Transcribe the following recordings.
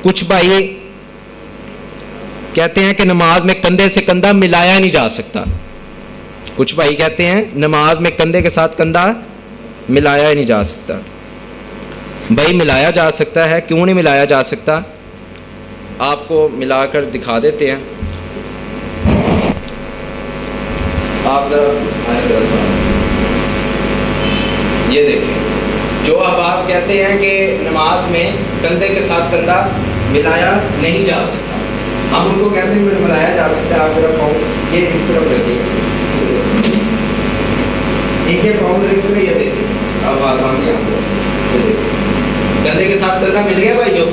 कुछ भाई कहते हैं कि नमाज में कंधे से कंधा मिलाया नहीं जा सकता। कुछ भाई कहते हैं नमाज में कंधे के साथ कंधा मिलाया ही नहीं जा सकता। भाई मिलाया जा सकता है, क्यों नहीं मिलाया जा सकता? आपको मिलाकर दिखा देते हैं। आप ये देखिए, जो अब आप कहते हैं कि नमाज में कंधे के साथ कंधा मिलाया नहीं जा सकता, हम उनको कहते हैं मिलाया जा सकता है। आप जरा पाँव ये इस तरफ रखिए, ठीक है, पाँव इस तरह, ये देखिए, अब बात मान लिया आपको, ये देखिए कंधे के साथ कंधा मिल गया भाइयों।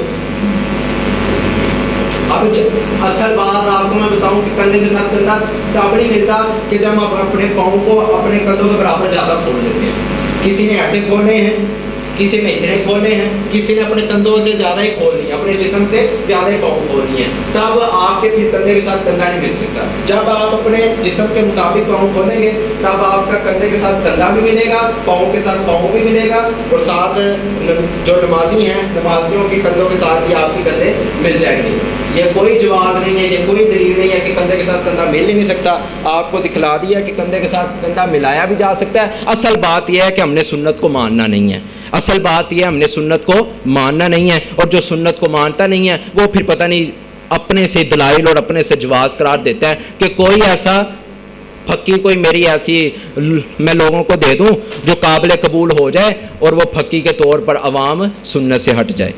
अब असल बात आपको मैं बताऊं कि कंधे के साथ कंधा तब नहीं मिलता कि जब आप अपने पाँव को अपने कंधों के बराबर ज़्यादा खोल लेते हैं। किसी ने ऐसे खोले हैं, किसी ने इतने खोले हैं, किसी ने अपने कंधों से ज़्यादा ही खोल ली, अपने जिस्म से ज़्यादा ही पाँव खोलनी है, तब आपके फिर कंधे के साथ कंधा नहीं मिल सकता। जब आप अपने जिस्म के मुताबिक पाँव खोलेंगे तब आपका कंधे के साथ कंधा भी मिलेगा, पाँव के साथ पाँव भी मिलेगा, और साथ जो नमाजी हैं नमाजियों के कंधों के साथ भी आपके कंधे मिल जाएंगे। ये कोई जवाब नहीं है, ये कोई दलील नहीं है कि कंधे के साथ कंधा मिल ही नहीं सकता। आपको दिखला दिया कि कंधे के साथ कंधा मिलाया भी जा सकता है। असल बात यह है कि हमने सुन्नत को मानना नहीं है। असल बात यह हमने सुन्नत को मानना नहीं है, और जो सुन्नत को मानता नहीं है वो फिर पता नहीं अपने से दलाइल और अपने से जवाज करार देता है कि कोई ऐसा फक्की, कोई मेरी ऐसी मैं लोगों को दे दूं जो काबिल कबूल हो जाए और वो फक्की के तौर पर अवाम सुन्नत से हट जाए।